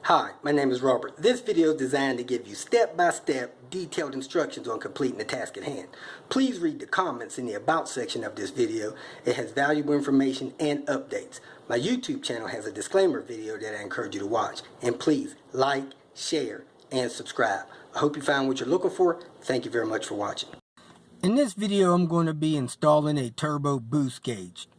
Hi, my name is Robert. This video is designed to give you step-by-step detailed instructions on completing the task at hand. Please read the comments in the About section of this video. It has valuable information and updates. My YouTube channel has a disclaimer video that I encourage you to watch. And please like, share, and subscribe. I hope you found what you're looking for. Thank you very much for watching. In this video, I'm going to be installing a turbo boost gauge.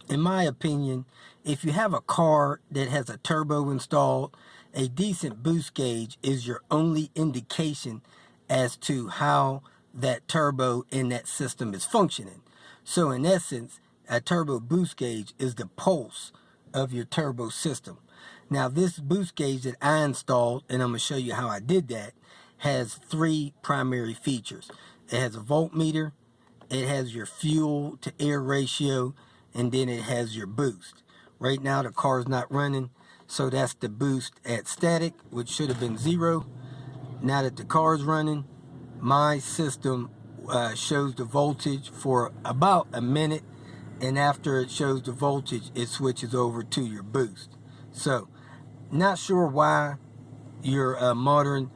In my opinion, if you have a car that has a turbo installed, a decent boost gauge is your only indication as to how that turbo in that system is functioning. So in essence, a turbo boost gauge is the pulse of your turbo system. Now this boost gauge that I installed, and I'm going to show you how I did that, has three primary features. It has a voltmeter, it has your fuel to air ratio, and then it has your boost. Right now the car's not running, so that's the boost at static, which should have been 0. Now that the car's running, my system shows the voltage for about a minute, and after it shows the voltage, it switches over to your boost. So, not sure why your modern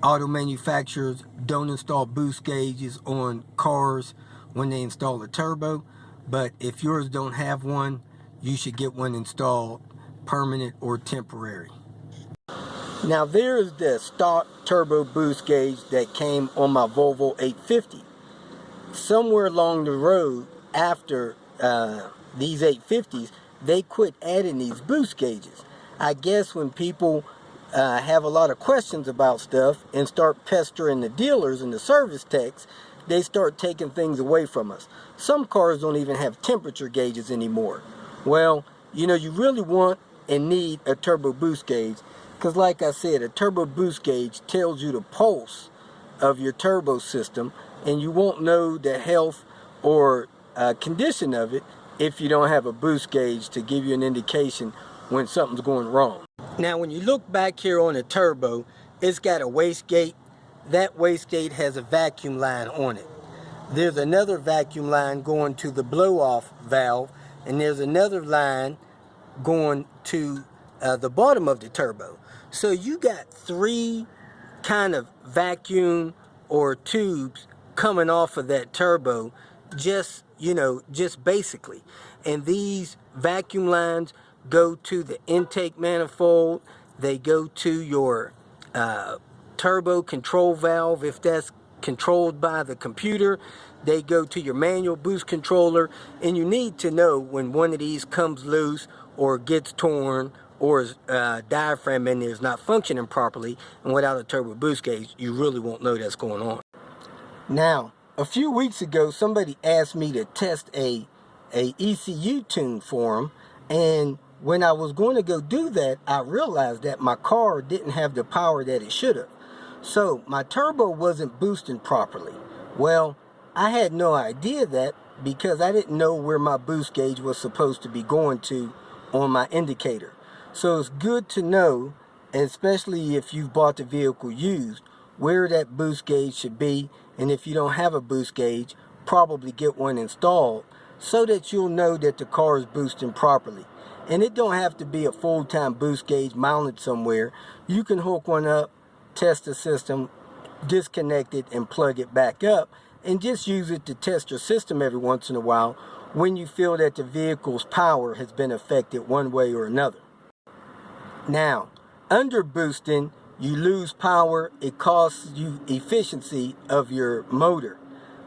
auto manufacturers don't install boost gauges on cars when they install a turbo, but if yours don't have one, you should get one installed, permanent or temporary. Now there's the stock turbo boost gauge that came on my Volvo 850. Somewhere along the road after these 850s, they quit adding these boost gauges. I guess when people have a lot of questions about stuff and start pestering the dealers and the service techs, they start taking things away from us. Some cars don't even have temperature gauges anymore. Well, you know, you really want and need a turbo boost gauge, because like I said, a turbo boost gauge tells you the pulse of your turbo system, and you won't know the health or condition of it if you don't have a boost gauge to give you an indication when something's going wrong. Now when you look back here on the turbo, it's got a wastegate. That wastegate has a vacuum line on it. There's another vacuum line going to the blow-off valve, and there's another line going to the bottom of the turbo. So you got three kind of vacuum or tubes coming off of that turbo, just basically. And these vacuum lines go to the intake manifold. They go to your turbo control valve, if that's controlled by the computer. They go to your manual boost controller, and you need to know when one of these comes loose or gets torn, or diaphragm in there is not functioning properly, and without a turbo boost gauge, you really won't know that's going on. Now, a few weeks ago, somebody asked me to test a ECU tune for them, and when I was going to go do that, I realized that my car didn't have the power that it should have. So my turbo wasn't boosting properly. Well, I had no idea that because I didn't know where my boost gauge was supposed to be going to on my indicator. So it's good to know, especially if you've bought the vehicle used, where that boost gauge should be. And if you don't have a boost gauge, probably get one installed so that you'll know that the car is boosting properly. And it don't have to be a full-time boost gauge mounted somewhere. You can hook one up, test the system, disconnect it, and plug it back up, and just use it to test your system every once in a while when you feel that the vehicle's power has been affected one way or another. Now, under boosting, you lose power. It costs you efficiency of your motor.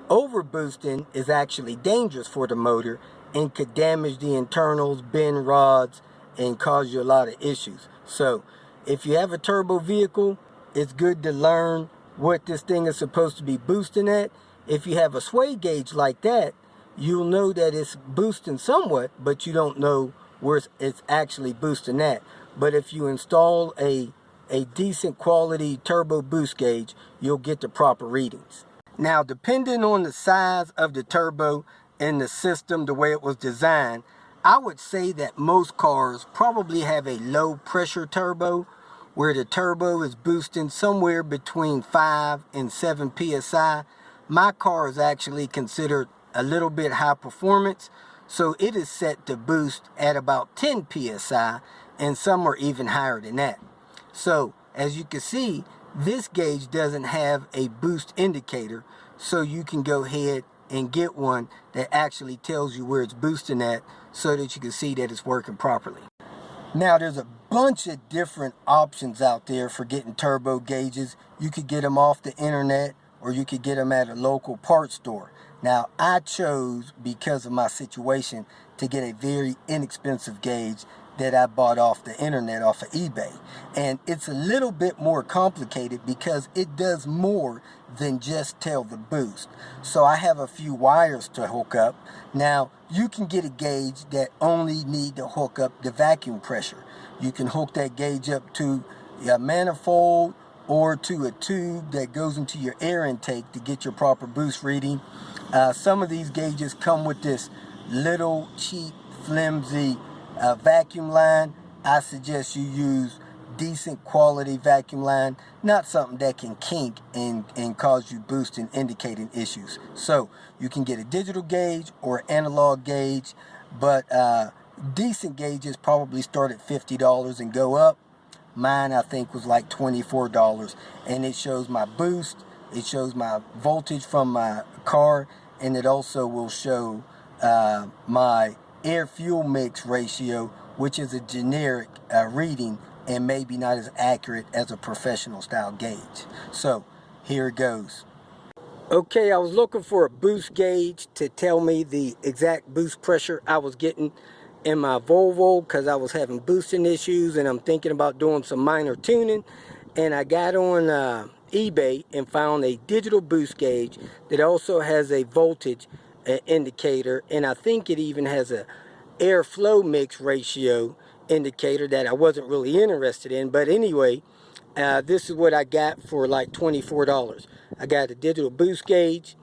Over boosting is actually dangerous for the motor and could damage the internals, bend rods, and cause you a lot of issues. So if you have a turbo vehicle, it's good to learn what this thing is supposed to be boosting at. If you have a sway gauge like that, you'll know that it's boosting somewhat, but you don't know where it's actually boosting at. But if you install a decent quality turbo boost gauge, you'll get the proper readings. Now, depending on the size of the turbo and the system, the way it was designed, I would say that most cars probably have a low pressure turbo, where the turbo is boosting somewhere between 5 and 7 psi. My car is actually considered a little bit high performance, so it is set to boost at about 10 psi, and some are even higher than that. So as you can see, this gauge doesn't have a boost indicator, so you can go ahead and get one that actually tells you where it's boosting at so that you can see that it's working properly. Now there's a bunch of different options out there for getting turbo gauges. You could get them off the internet, or you could get them at a local parts store. Now I chose, because of my situation, to get a very inexpensive gauge that I bought off the internet, off of eBay. And it's a little bit more complicated because it does more than just tell the boost. So I have a few wires to hook up. Now you can get a gauge that only need to hook up the vacuum pressure. You can hook that gauge up to a manifold or to a tube that goes into your air intake to get your proper boost reading. Some of these gauges come with this little cheap flimsy vacuum line. I suggest you use decent quality vacuum line, not something that can kink and cause you boost and indicating issues. So you can get a digital gauge or analog gauge, but decent gauges probably start at $50 and go up. Mine, I think, was like $24, and it shows my boost, it shows my voltage from my car, and it also will show my air-fuel mix ratio, which is a generic reading and maybe not as accurate as a professional style gauge. So here it goes. Okay, I was looking for a boost gauge to tell me the exact boost pressure I was getting in my Volvo, because I was having boosting issues and I'm thinking about doing some minor tuning. And I got on eBay and found a digital boost gauge that also has a voltage indicator, and I think it even has a airflow mix ratio indicator that I wasn't really interested in. But anyway, this is what I got for like $24. I got the digital boost gauge,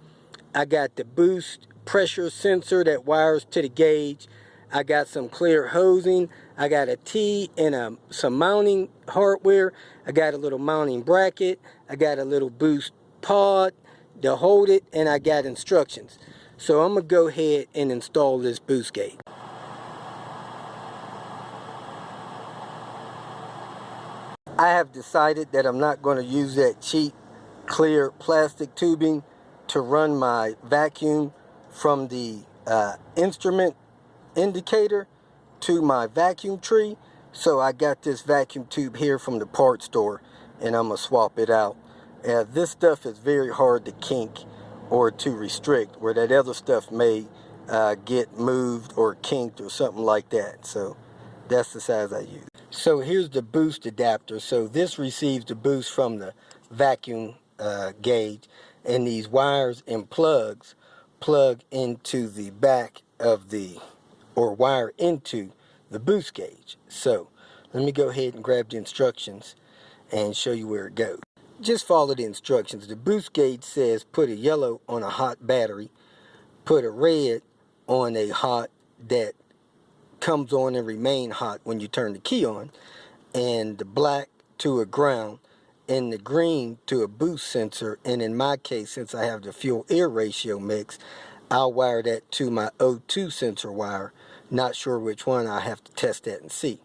I got the boost pressure sensor that wires to the gauge, I got some clear hosing, I got a T and some mounting hardware, I got a little mounting bracket, I got a little boost pod to hold it, and I got instructions. So I'm going to go ahead and install this boost gauge. I have decided that I'm not going to use that cheap clear plastic tubing to run my vacuum from the instrument indicator to my vacuum tree. So I got this vacuum tube here from the parts store, and I'm going to swap it out. This stuff is very hard to kink or to restrict, where that other stuff may get moved or kinked or something like that. So that's the size I use. So here's the boost adapter. So this receives the boost from the vacuum gauge, and these wires and plugs plug into the back of the, or wire into the boost gauge. So let me go ahead and grab the instructions and show you where it goes. Just follow the instructions. The boost gauge says put a yellow on a hot battery, put a red on a hot that comes on and remain hot when you turn the key on, and the black to a ground, and the green to a boost sensor. And in my case, since I have the fuel air ratio mix, I'll wire that to my O2 sensor wire. Not sure which one, I'll have to test that and see.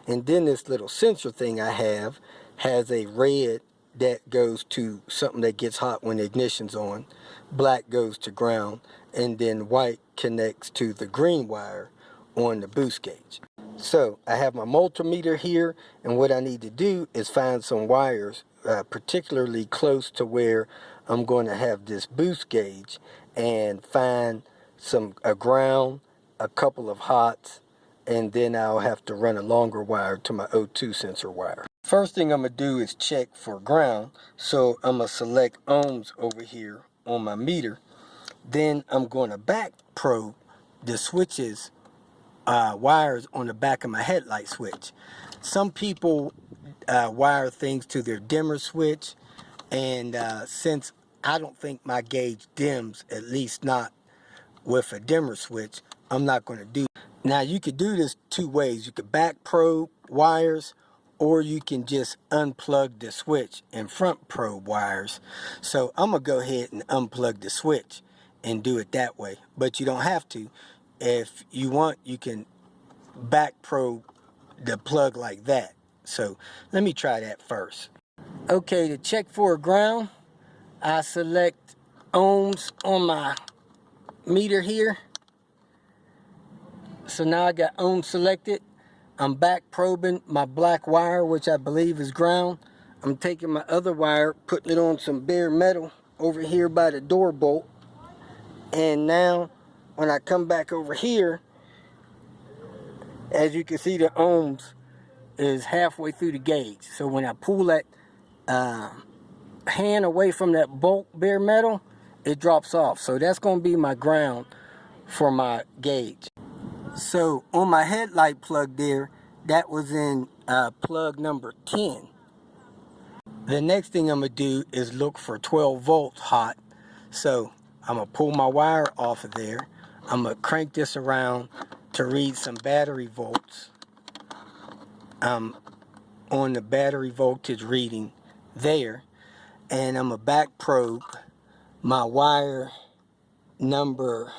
And then this little sensor thing I have has a red that goes to something that gets hot when the ignition's on, black goes to ground, and then white connects to the green wire on the boost gauge. So I have my multimeter here, and what I need to do is find some wires particularly close to where I'm going to have this boost gauge, and find a ground, a couple of hots, and then I'll have to run a longer wire to my O2 sensor wire. First thing I'm going to do is check for ground, so I'm going to select ohms over here on my meter. Then I'm going to back probe the switches, wires on the back of my headlight switch. Some people wire things to their dimmer switch, and since I don't think my gauge dims, at least not with a dimmer switch, I'm not going to do it. Now you could do this two ways. You could back probe wires, or you can just unplug the switch and front probe wires. So I'm going to go ahead and unplug the switch and do it that way. But you don't have to. If you want, you can back probe the plug like that. So let me try that first. Okay, to check for a ground, I select ohms on my meter here. So now I got ohms selected. I'm back probing my black wire, which I believe is ground. I'm taking my other wire, putting it on some bare metal over here by the door bolt. And now when I come back over here, as you can see, the ohms is halfway through the gauge. So when I pull that hand away from that bolt bare metal, it drops off. So that's going to be my ground for my gauge. So on my headlight plug there, that was in plug number 10. The next thing I'm going to do is look for 12 volts hot. So I'm going to pull my wire off of there. I'm going to crank this around to read some battery volts. I'm on the battery voltage reading there. And I'm going to back probe my wire number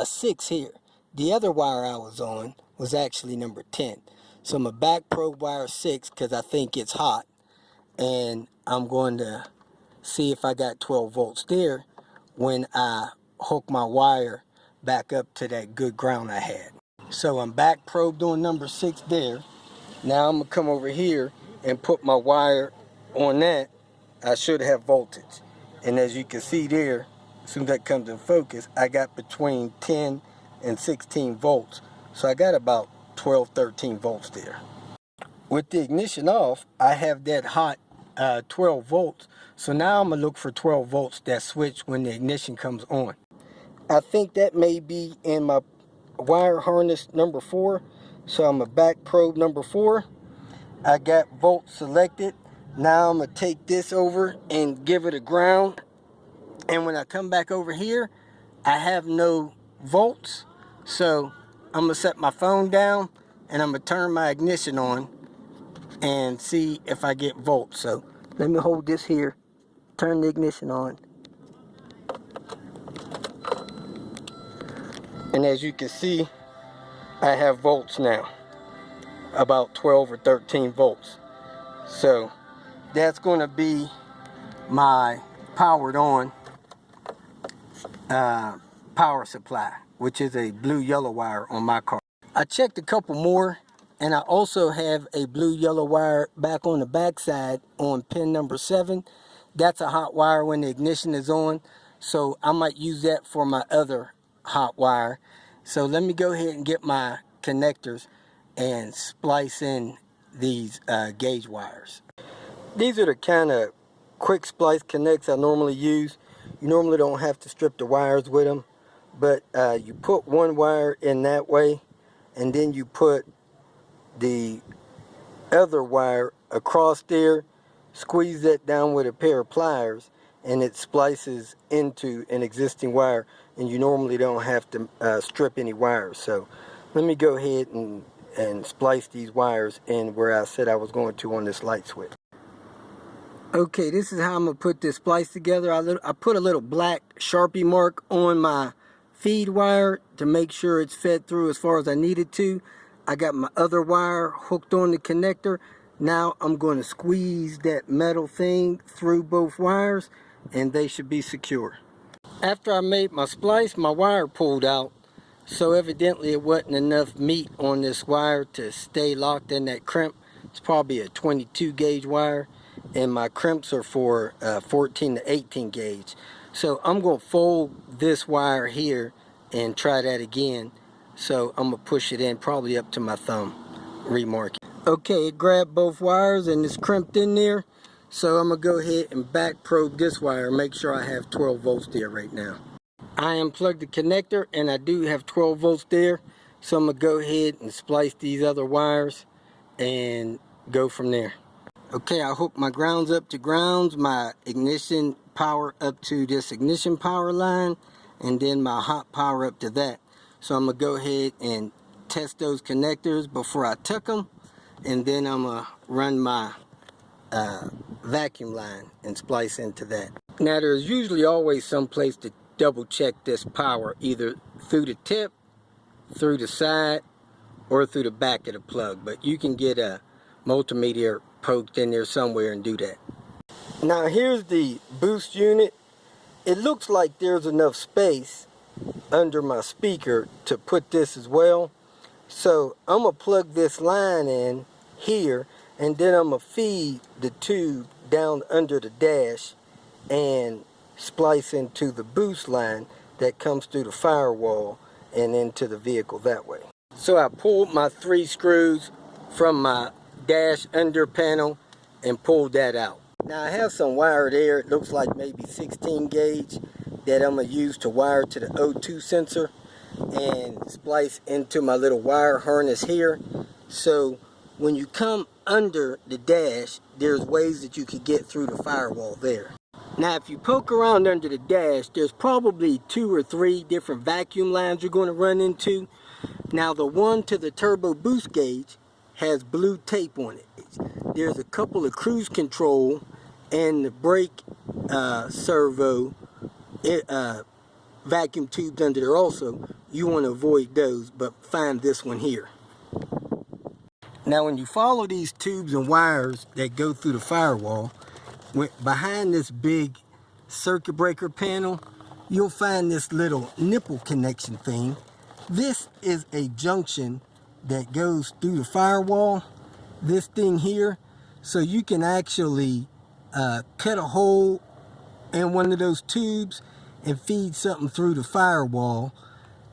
6 here. The other wire I was on was actually number 10. So I'm going to back probe wire 6 because I think it's hot. And I'm going to see if I got 12 volts there when I hook my wire back up to that good ground I had. So I'm back probed on number 6 there. Now I'm going to come over here and put my wire on that. I should have voltage. And as you can see there, as soon as that comes in focus, I got between 10 and 16 volts. So I got about 12, 13 volts there. With the ignition off, I have that hot 12 volts. So now I'm going to look for 12 volts that switch when the ignition comes on. I think that may be in my wire harness number 4. So I'm going to back probe number 4. I got volts selected. Now I'm going to take this over and give it a ground. And when I come back over here, I have no volts. So I'm going to set my phone down and I'm going to turn my ignition on and see if I get volts. So let me hold this here, turn the ignition on. And as you can see, I have volts now, about 12 or 13 volts. So that's going to be my powered on power supply, which is a blue yellow wire on my car. I checked a couple more, and I also have a blue yellow wire back on the back side on pin number 7. That's a hot wire when the ignition is on, so I might use that for my other hot wire. So let me go ahead and get my connectors and splice in these gauge wires. These are the kind of quick splice connects I normally use. You normally don't have to strip the wires with them, but you put one wire in that way, and then you put the other wire across there, squeeze that down with a pair of pliers, and it splices into an existing wire, and you normally don't have to strip any wires. So let me go ahead and splice these wires in where I said I was going to on this light switch. Okay, this is how I'm going to put this splice together. I put a little black Sharpie mark on my feed wire to make sure it's fed through as far as I need it to. I got my other wire hooked on the connector. Now I'm going to squeeze that metal thing through both wires and they should be secure. After I made my splice, my wire pulled out. So evidently it wasn't enough meat on this wire to stay locked in that crimp. It's probably a 22 gauge wire. And my crimps are for 14 to 18 gauge. So I'm going to fold this wire here and try that again. So I'm going to push it in probably up to my thumb, remark it. Okay, it grabbed both wires and it's crimped in there. So I'm going to go ahead and back probe this wire, make sure I have 12 volts there right now. I unplugged the connector and I do have 12 volts there. So I'm going to go ahead and splice these other wires and go from there. Okay, I hooked my grounds up to grounds, my ignition power up to this ignition power line, and then my hot power up to that. So I'm going to go ahead and test those connectors before I tuck them, and then I'm going to run my vacuum line and splice into that. Now there's usually always some place to double check this power, either through the tip, through the side, or through the back of the plug, but you can get a multimeter poked in there somewhere and do that. Now here's the boost unit. It looks like there's enough space under my speaker to put this as well. So I'm going to plug this line in here, and then I'm going to feed the tube down under the dash and splice into the boost line that comes through the firewall and into the vehicle that way. So I pulled my 3 screws from my dash under panel and pulled that out. Now I have some wire there. It looks like maybe 16 gauge that I'm going to use to wire to the O2 sensor and splice into my little wire harness here. So when you come under the dash, there's ways that you could get through the firewall there. Now if you poke around under the dash, there's probably 2 or 3 different vacuum lines you're going to run into. Now the one to the turbo boost gauge has blue tape on it. There's a couple of cruise control and the brake servo vacuum tubes under there also. You want to avoid those, but find this one here. Now when you follow these tubes and wires that go through the firewall, behind this big circuit breaker panel, you'll find this little nipple connection thing. This is a junction that goes through the firewall, this thing here. So you can actually cut a hole in one of those tubes and feed something through the firewall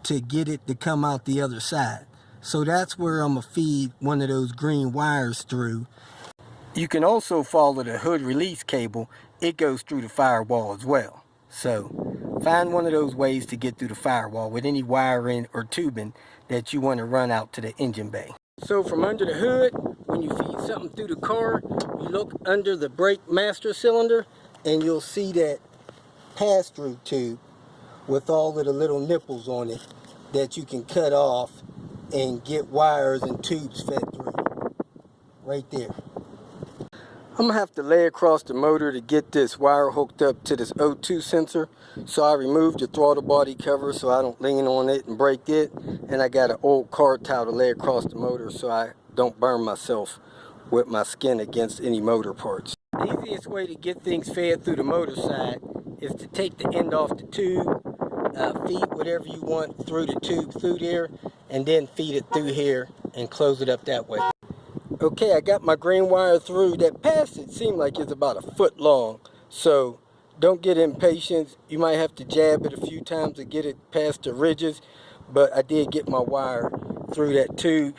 to get it to come out the other side. So that's where I'm going to feed one of those green wires through. You can also follow the hood release cable. It goes through the firewall as well. So find one of those ways to get through the firewall with any wiring or tubing that you want to run out to the engine bay. So from under the hood, when you feed something through the car, you look under the brake master cylinder and you'll see that pass-through tube with all of the little nipples on it that you can cut off and get wires and tubes fed through. Right there. I'm going to have to lay across the motor to get this wire hooked up to this O2 sensor. So I removed the throttle body cover so I don't lean on it and break it. And I got an old car towel to lay across the motor so I don't burn myself with my skin against any motor parts. The easiest way to get things fed through the motor side is to take the end off the tube, feed whatever you want through the tube through there, and then feed it through here and close it up that way. Okay, I got my green wire through. That passage seemed like it's about 1 foot long, so don't get impatient. You might have to jab it a few times to get it past the ridges, but I did get my wire through that tube.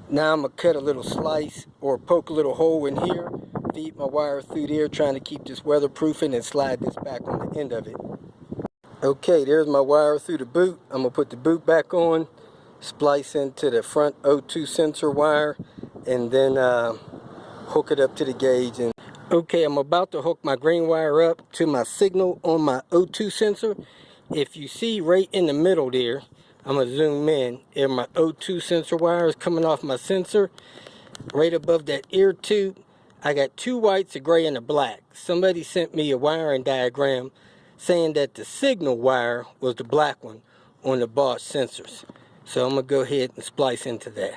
Now I'm going to cut a little slice or poke a little hole in here, feed my wire through there, trying to keep this weatherproofing and slide this back on the end of it. Okay, there's my wire through the boot. I'm going to put the boot back on, splice into the front O2 sensor wire, and then hook it up to the gauge. And okay, I'm about to hook my green wire up to my signal on my O2 sensor. If you see right in the middle there, I'm going to zoom in, and my O2 sensor wire is coming off my sensor. Right above that ear tube, I got 2 whites, a gray, and a black. Somebody sent me a wiring diagram saying that the signal wire was the black one on the Bosch sensors. So I'm going to go ahead and splice into that.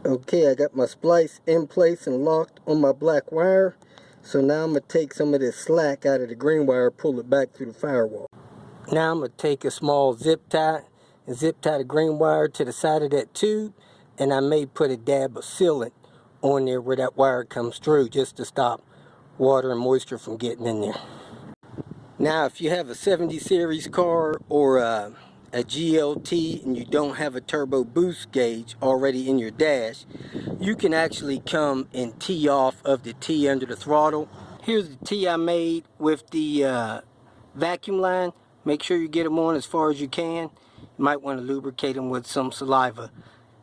Okay, I got my splice in place and locked on my black wire. So now I'm going to take some of this slack out of the green wire, pull it back through the firewall. Now I'm going to take a small zip tie and zip tie the green wire to the side of that tube. And I may put a dab of sealant on there where that wire comes through, just to stop water and moisture from getting in there. Now if you have a 70 series car or a GLT and you don't have a turbo boost gauge already in your dash, you can actually come and tee off of the T under the throttle. Here's the T I made with the vacuum line. Make sure you get them on as far as you can. You might want to lubricate them with some saliva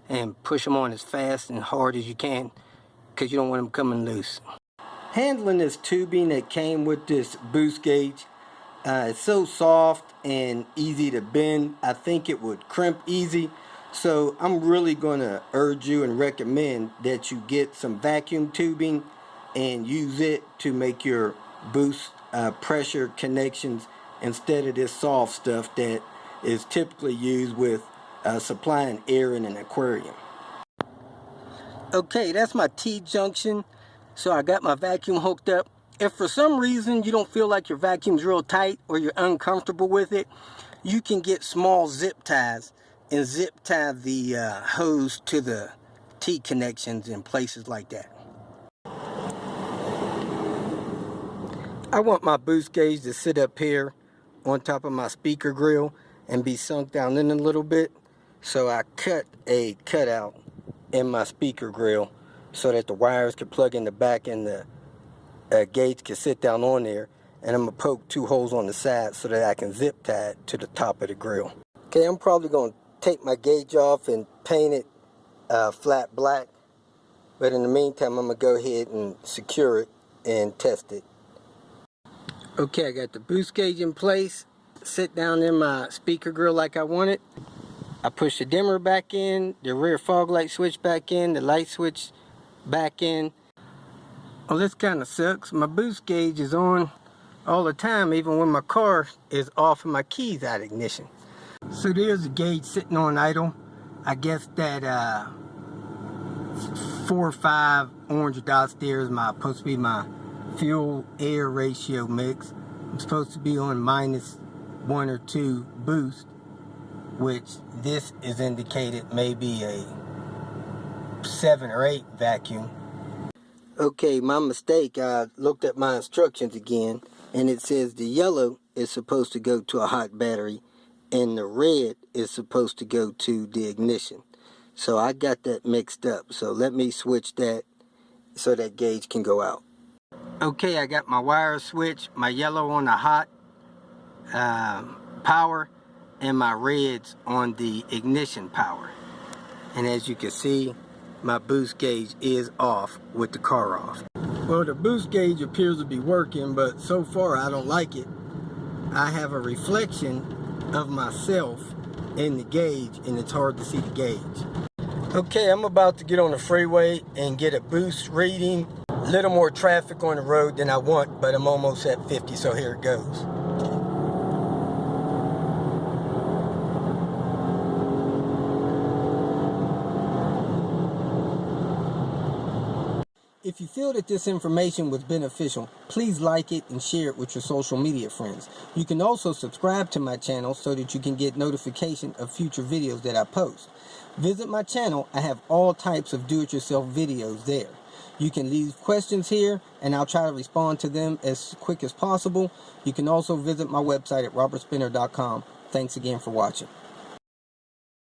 and push them on as fast and hard as you can, because you don't want them coming loose. Handling this tubing that came with this boost gauge, it's so soft and easy to bend. I think it would crimp easy. So I'm really going to urge you and recommend that you get some vacuum tubing and use it to make your boost pressure connections instead of this soft stuff that is typically used with supplying air in an aquarium. Okay, that's my T-junction. So I got my vacuum hooked up. If for some reason you don't feel like your vacuum's real tight or you're uncomfortable with it, you can get small zip ties and zip tie the hose to the T-connections in places like that. I want my boost gauge to sit up here on top of my speaker grill and be sunk down in a little bit. So I cut a cutout in my speaker grill so that the wires can plug in the back and the gauge can sit down on there. And I'm going to poke 2 holes on the side so that I can zip tie it to the top of the grill. Okay, I'm probably going to take my gauge off and paint it flat black. But in the meantime, I'm going to go ahead and secure it and test it. Okay, I got the boost gauge in place. Sit down in my speaker grill like I want it. I push the dimmer back in, the rear fog light switch back in, the light switch back in. Well, this kind of sucks. My boost gauge is on all the time, even when my car is off and my keys out of ignition. So there's the gauge sitting on idle. I guess that 4 or 5 orange dots there is supposed to be my fuel air ratio mix. I'm supposed to be on -1 or 2 boost, which this is indicated maybe a 7 or 8 vacuum. Okay, my mistake. I looked at my instructions again, and it says the yellow is supposed to go to a hot battery and the red is supposed to go to the ignition. So I got that mixed up. So let me switch that so that gauge can go out. Okay, I got my wire switch, my yellow on the hot power and my reds on the ignition power. And as you can see, my boost gauge is off with the car off. Well, the boost gauge appears to be working, but so far I don't like it. I have a reflection of myself in the gauge and it's hard to see the gauge. Okay, I'm about to get on the freeway and get a boost reading. A little more traffic on the road than I want, but I'm almost at 50, so here it goes. If you feel that this information was beneficial, please like it and share it with your social media friends. You can also subscribe to my channel so that you can get notification of future videos that I post. Visit my channel. I have all types of do-it-yourself videos there. You can leave questions here and I'll try to respond to them as quick as possible. You can also visit my website at robertspinner.com. Thanks again for watching.